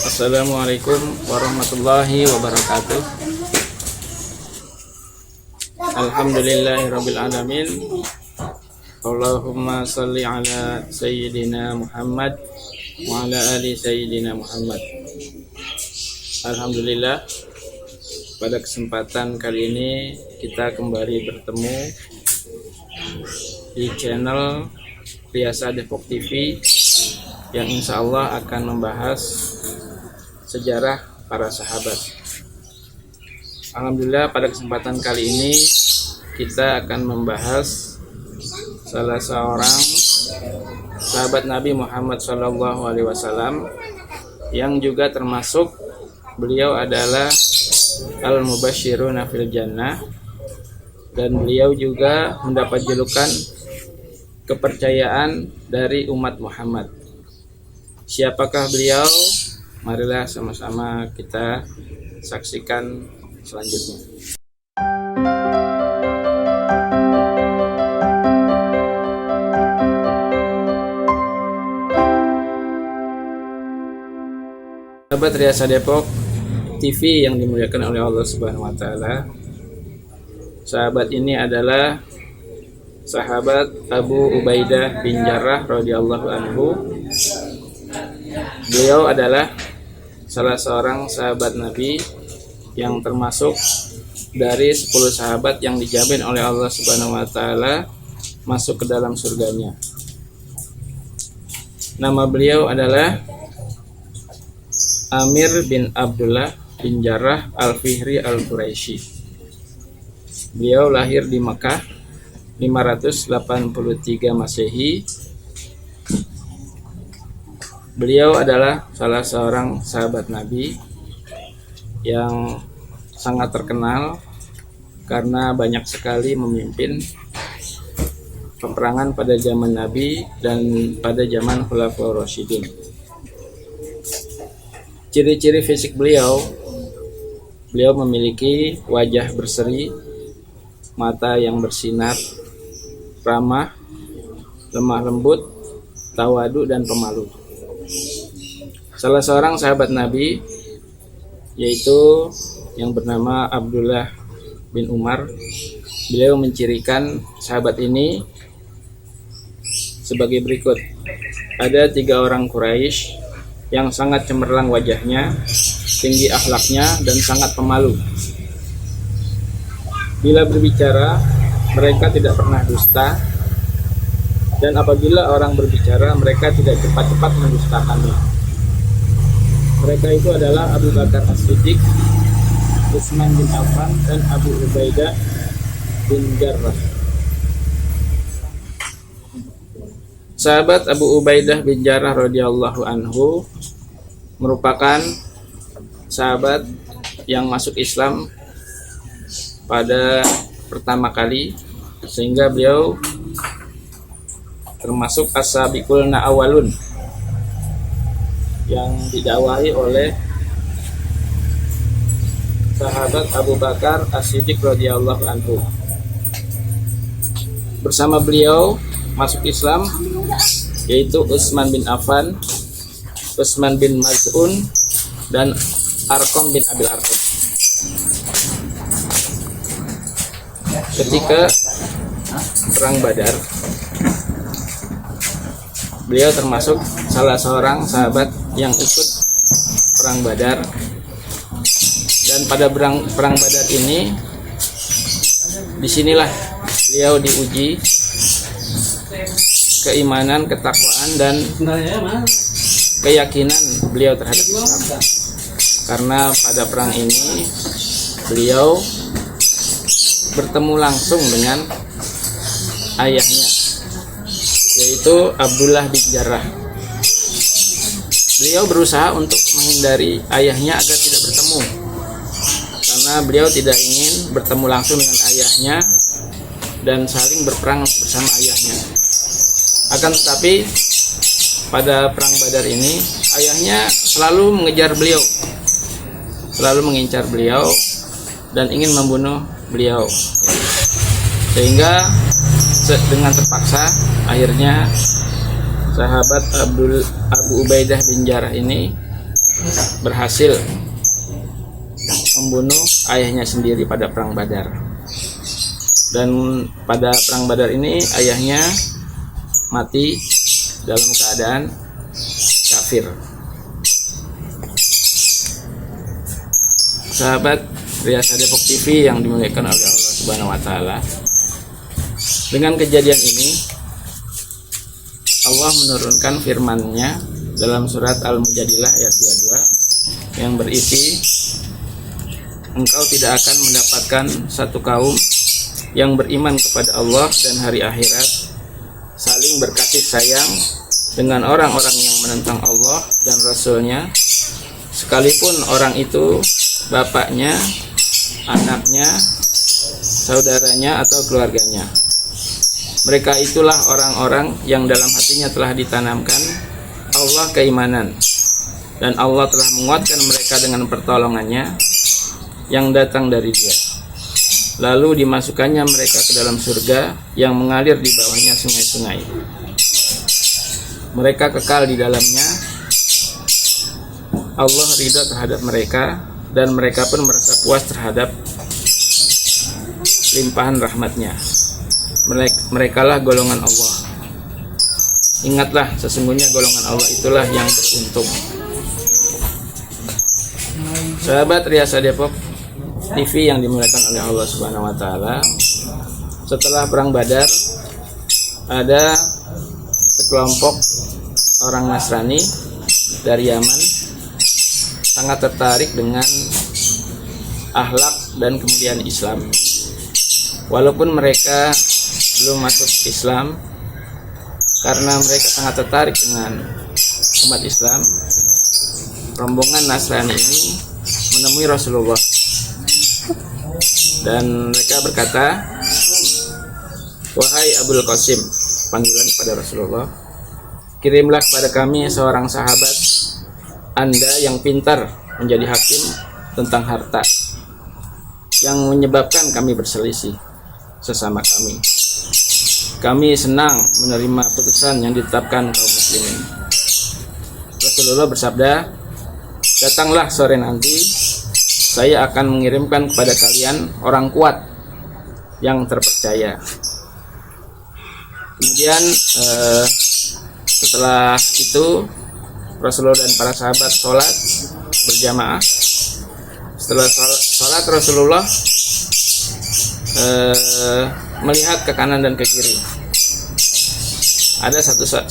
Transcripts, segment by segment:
Assalamualaikum warahmatullahi wabarakatuh. Alhamdulillahirabbil alamin. Allahumma shalli ala sayyidina Muhammad wa ala ali sayyidina Muhammad. Alhamdulillah, pada kesempatan kali ini kita kembali bertemu di channel Riasa Depok TV yang insya Allah akan membahas sejarah para sahabat. Alhamdulillah, pada kesempatan kali ini kita akan membahas salah seorang sahabat Nabi Muhammad SAW yang juga termasuk beliau adalah Al-Mubasysyiruna fil Jannah, dan beliau juga mendapat julukan kepercayaan dari umat Muhammad. Siapakah beliau? Marilah sama-sama kita saksikan selanjutnya. Sahabat Riasa Depok TV yang dimuliakan oleh Allah Subhanahu wa taala. Sahabat ini adalah sahabat Abu Ubaidah bin Jarrah radhiyallahu anhu. Beliau adalah salah seorang sahabat Nabi yang termasuk dari 10 sahabat yang dijamin oleh Allah Subhanahu wa taala masuk ke dalam surganya. Nama beliau adalah Amir bin Abdullah bin Jarrah Al-Fihri Al-Quraisy. Beliau lahir di Mekah 583 Masehi. Beliau adalah salah seorang sahabat Nabi yang sangat terkenal karena banyak sekali memimpin peperangan pada zaman Nabi dan pada zaman Khulafaur Rasyidin. Ciri-ciri fisik beliau memiliki wajah berseri, mata yang bersinar, ramah, lemah lembut, tawadu, dan pemalu. Salah seorang sahabat Nabi yaitu yang bernama Abdullah bin Umar, beliau mencirikan sahabat ini sebagai berikut. Ada 3 orang Quraisy yang sangat cemerlang wajahnya, tinggi akhlaknya, dan sangat pemalu. Bila berbicara, mereka tidak pernah dusta, dan apabila orang berbicara, mereka tidak cepat-cepat mendustakannya. Mereka itu adalah Abu Bakar As-Siddiq, Utsman bin Affan, dan Abu Ubaidah bin Jarrah. Sahabat Abu Ubaidah bin Jarrah radhiyallahu anhu merupakan sahabat yang masuk Islam pada pertama kali, sehingga beliau termasuk as-sabiqul awwalun yang didakwahi oleh sahabat Abu Bakar As-Siddiq radhiyallahu anhu. Bersama beliau masuk Islam yaitu Utsman bin Affan, Utsman bin Maz'un, dan Arqam bin Abil Arqam. Ketika perang Badar, beliau termasuk salah seorang sahabat yang ikut perang Badar, dan pada perang Badar ini disinilah beliau diuji keimanan, ketakwaan, dan keyakinan beliau terhadap Islam. Karena pada perang ini beliau bertemu langsung dengan ayahnya, yaitu Abdullah bin Jarrah. Beliau berusaha untuk menghindari ayahnya agar tidak bertemu, karena beliau tidak ingin bertemu langsung dengan ayahnya dan saling berperang bersama ayahnya. Akan tetapi pada perang Badar ini ayahnya selalu mengejar beliau, selalu mengincar beliau dan ingin membunuh beliau, sehingga dengan terpaksa akhirnya sahabat Abu Ubaidah bin Jarrah ini berhasil membunuh ayahnya sendiri pada perang Badar. Dan pada perang Badar ini ayahnya mati dalam keadaan kafir. Sahabat Riasa Depok TV yang dimuliakan oleh Allah Subhanahu wa taala. Dengan kejadian ini Allah menurunkan firman-Nya dalam surat Al-Mujadilah ayat 22 yang berisi, engkau tidak akan mendapatkan satu kaum yang beriman kepada Allah dan hari akhirat saling berkasih sayang dengan orang-orang yang menentang Allah dan Rasul-Nya, sekalipun orang itu bapaknya, anaknya, saudaranya, atau keluarganya. Mereka itulah orang-orang yang dalam hatinya telah ditanamkan Allah keimanan, dan Allah telah menguatkan mereka dengan pertolongannya yang datang dari Dia. Lalu dimasukkannya mereka ke dalam surga yang mengalir di bawahnya sungai-sungai. Mereka kekal di dalamnya. Allah ridha terhadap mereka, dan mereka pun merasa puas terhadap limpahan rahmat-Nya. Merekalah golongan Allah. Ingatlah, sesungguhnya golongan Allah itulah yang beruntung. Sahabat Riasa Depok TV yang dimuliakan oleh Allah Subhanahu wa taala, setelah perang Badar ada sekelompok orang Nasrani dari Yaman sangat tertarik dengan akhlak dan kemudian Islam. Walaupun mereka belum masuk Islam, karena mereka sangat tertarik dengan umat Islam, rombongan Nasrani ini menemui Rasulullah dan mereka berkata, wahai Abul Qasim, panggilan kepada Rasulullah, kirimlah kepada kami seorang sahabat Anda yang pintar menjadi hakim tentang harta, yang menyebabkan kami berselisih sesama kami. Kami senang menerima putusan yang ditetapkan kaum muslimin. Rasulullah bersabda, datanglah sore nanti, saya akan mengirimkan kepada kalian orang kuat yang terpercaya. Kemudian setelah itu Rasulullah dan para sahabat sholat berjamaah. Setelah sholat Rasulullah melihat ke kanan dan ke kiri. Ada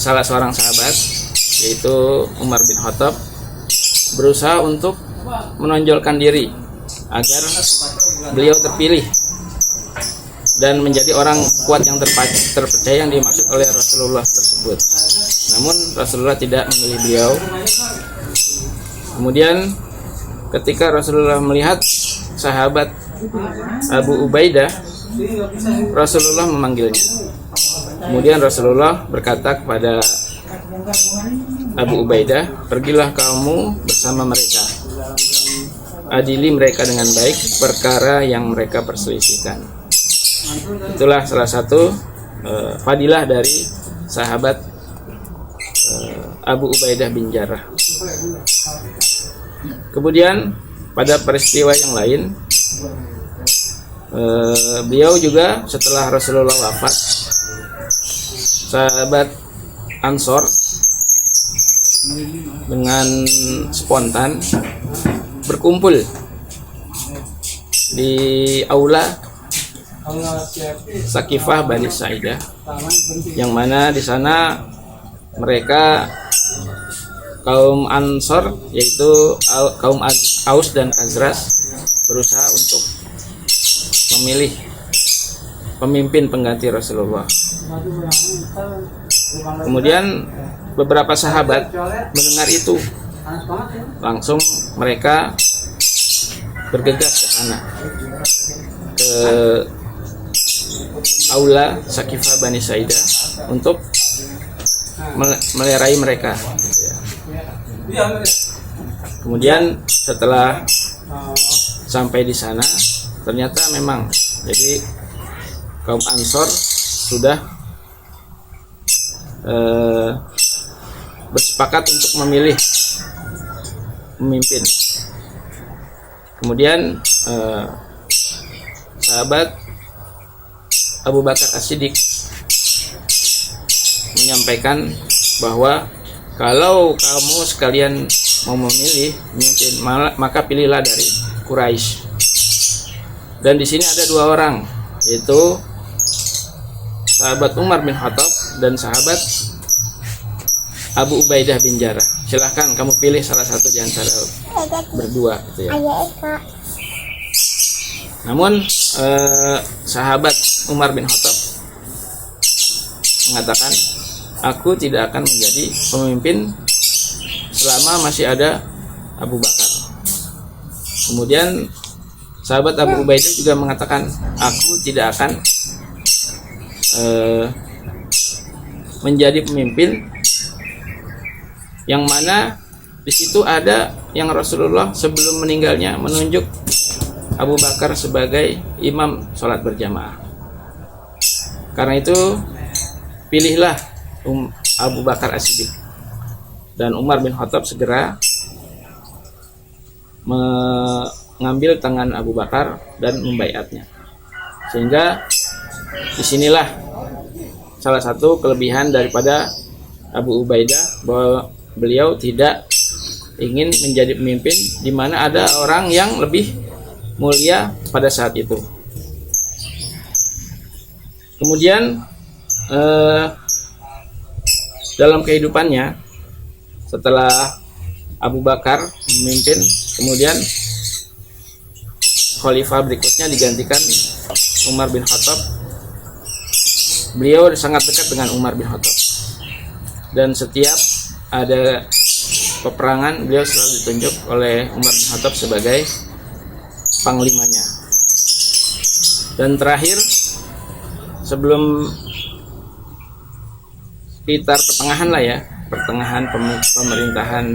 salah seorang sahabat, yaitu Umar bin Khattab, berusaha untuk menonjolkan diri agar beliau terpilih dan menjadi orang kuat yang terpercaya yang dimaksud oleh Rasulullah tersebut. Namun Rasulullah tidak memilih beliau. Kemudian ketika Rasulullah melihat sahabat Abu Ubaidah, Rasulullah memanggilnya. Kemudian Rasulullah berkata kepada Abu Ubaidah, pergilah kamu bersama mereka, adili mereka dengan baik perkara yang mereka perselisihkan. Itulah salah satu fadilah dari sahabat Abu Ubaidah bin Jarrah. Kemudian pada peristiwa yang lain, beliau juga setelah Rasulullah wafat, sahabat Ansor dengan spontan berkumpul di aula Sakifah Bani Sa'idah, yang mana di sana mereka kaum Ansor, yaitu kaum Aus dan Khazraj, berusaha untuk memilih pemimpin pengganti Rasulullah. Kemudian beberapa sahabat mendengar itu, langsung mereka bergegas ke sana, ke aula Sakifah Bani Sa'idah untuk melerai mereka. Kemudian setelah sampai di sana, ternyata memang jadi kaum Ansor sudah bersepakat untuk memilih memimpin. Kemudian sahabat Abu Bakar As-Siddiq menyampaikan bahwa kalau kamu sekalian mau memilih pemimpin, maka pilihlah dari Quraisy. Dan di sini ada dua orang, yaitu sahabat Umar bin Khattab dan sahabat Abu Ubaidah bin Jarrah. Silahkan kamu pilih salah satu di antara berdua, gitu ya. Namun sahabat Umar bin Khattab mengatakan, aku tidak akan menjadi pemimpin selama masih ada Abu Bakar. Kemudian sahabat Abu Ubaidah juga mengatakan, aku tidak akan menjadi pemimpin yang mana di situ ada yang Rasulullah sebelum meninggalnya menunjuk Abu Bakar sebagai imam sholat berjamaah. Karena itu pilihlah Abu Bakar As-Siddiq. Dan Umar bin Khattab segera mengambil tangan Abu Bakar dan membaiatnya. Sehingga disinilah salah satu kelebihan daripada Abu Ubaidah, bahwa beliau tidak ingin menjadi pemimpin di mana ada orang yang lebih mulia pada saat itu. Kemudian dalam kehidupannya setelah Abu Bakar memimpin, kemudian khalifah berikutnya digantikan Umar bin Khattab. Beliau sangat dekat dengan Umar bin Khattab, dan setiap ada peperangan beliau selalu ditunjuk oleh Umar bin Khattab sebagai panglimanya. Dan terakhir, sebelum sekitar pertengahan lah ya, pertengahan pemerintahan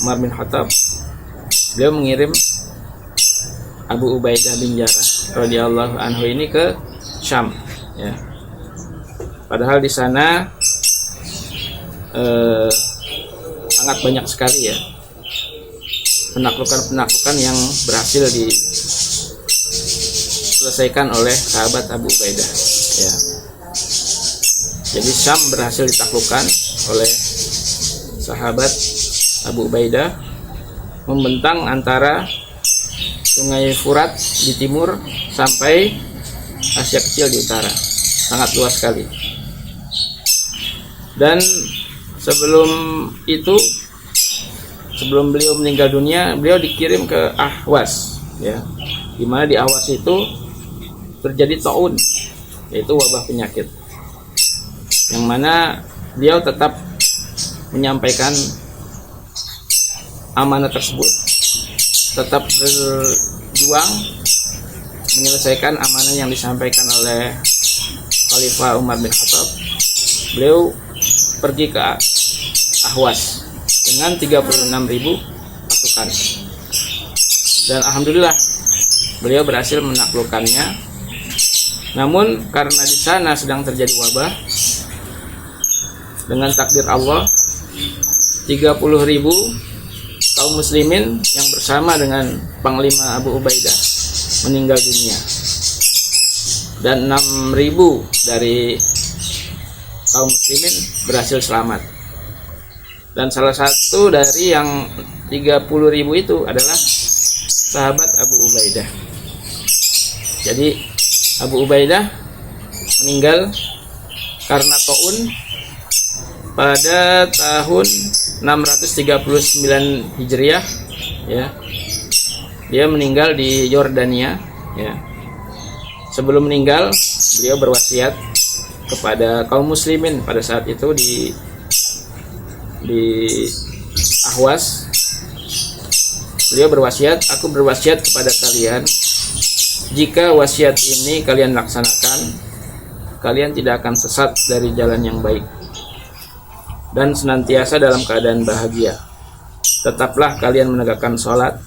Umar bin Khattab, beliau mengirim Abu Ubaidah bin Jarrah radhiyallahu anhu ini ke Syam, ya. Padahal di sana sangat banyak sekali ya penaklukan yang berhasil diselesaikan oleh sahabat Abu Ubaidah, ya. Jadi Syam berhasil ditaklukkan oleh sahabat Abu Ubaidah, membentang antara Sungai Furat di timur sampai Asia Kecil di utara, sangat luas sekali. Dan sebelum itu, sebelum beliau meninggal dunia, beliau dikirim ke Ahwas, ya, di mana di Ahwas itu terjadi taun, yaitu wabah penyakit, yang mana beliau tetap menyampaikan amanah tersebut, tetap berjuang menyelesaikan amanah yang disampaikan oleh Khalifah Umar bin Khattab. Beliau pergi ke Ahwas dengan 36.000 pasukan, dan alhamdulillah beliau berhasil menaklukkannya. Namun karena di sana sedang terjadi wabah, dengan takdir Allah 30.000 kaum muslimin yang bersama dengan Panglima Abu Ubaidah meninggal dunia, dan 6.000 dari kaum muslimin berhasil selamat. Dan salah satu dari yang 30.000 itu adalah sahabat Abu Ubaidah. Jadi Abu Ubaidah meninggal karena taun pada tahun 639 Hijriah, ya. Dia meninggal di Yordania, ya. Sebelum meninggal, beliau berwasiat kepada kaum muslimin pada saat itu di Ahwas. Beliau berwasiat, aku berwasiat kepada kalian, jika wasiat ini kalian laksanakan, kalian tidak akan sesat dari jalan yang baik dan senantiasa dalam keadaan bahagia. Tetaplah kalian menegakkan sholat,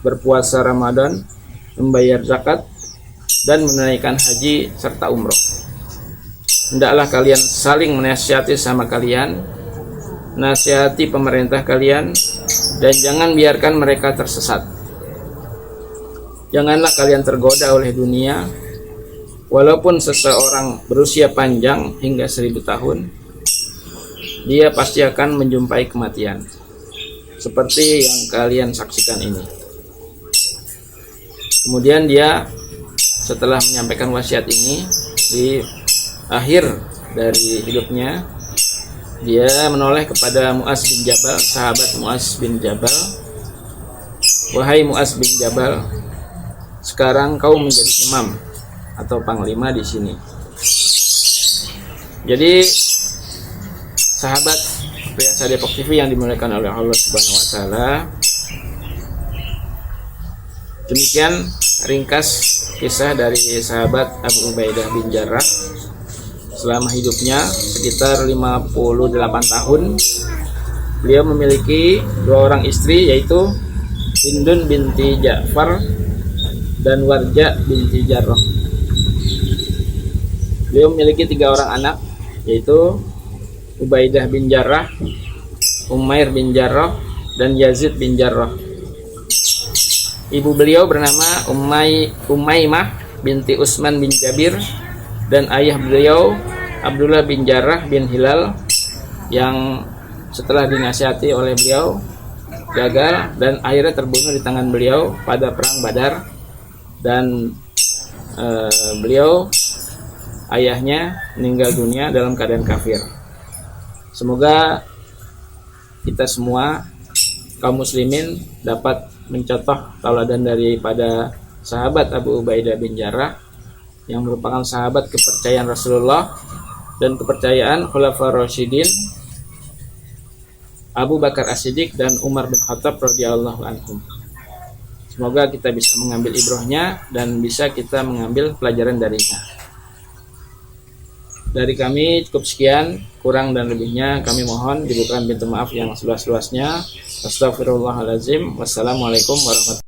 berpuasa Ramadan, membayar zakat, dan menunaikan haji serta umroh. Hendaklah kalian saling menasihati sama kalian, nasihati pemerintah kalian, dan jangan biarkan mereka tersesat. Janganlah kalian tergoda oleh dunia. Walaupun seseorang berusia panjang hingga 1000 tahun, dia pasti akan menjumpai kematian, seperti yang kalian saksikan ini. Kemudian dia setelah menyampaikan wasiat ini, di akhir dari hidupnya, dia menoleh kepada Mu'az bin Jabal, sahabat Mu'az bin Jabal. Wahai Mu'az bin Jabal, sekarang kau menjadi imam atau panglima di sini. Jadi sahabat Biasa Depok TV yang dimuliakan oleh Allah Subhanahu wa taala, demikian ringkas kisah dari sahabat Abu Ubaidah bin Jarrah. Selama hidupnya sekitar 58 tahun, beliau memiliki 2 orang istri, yaitu Hindun binti Ja'far dan Warja binti Jarrah. Beliau memiliki 3 orang anak, yaitu Ubaidah bin Jarrah, Umair bin Jarrah, dan Yazid bin Jarrah. Ibu beliau bernama Umaymah binti Utsman bin Jabir, dan ayah beliau Abdullah bin Jarrah bin Hilal, yang setelah dinasihati oleh beliau gagal dan akhirnya terbunuh di tangan beliau pada perang Badar. Dan beliau, ayahnya, meninggal dunia dalam keadaan kafir. Semoga kita semua kaum muslimin dapat mencontoh tauladan daripada sahabat Abu Ubaidah bin Jarrah, yang merupakan sahabat kepercayaan Rasulullah dan kepercayaan Khulafaur Rasyidin Abu Bakar As-Siddiq dan Umar bin Khattab radhiyallahu anhum. Semoga kita bisa mengambil ibrahnya dan bisa kita mengambil pelajaran darinya. Dari kami cukup sekian, kurang dan lebihnya kami mohon dibukakan pintu maaf yang seluas-luasnya. Astagfirullahaladzim. Wassalamualaikum warahmatullahi wabarakatuh.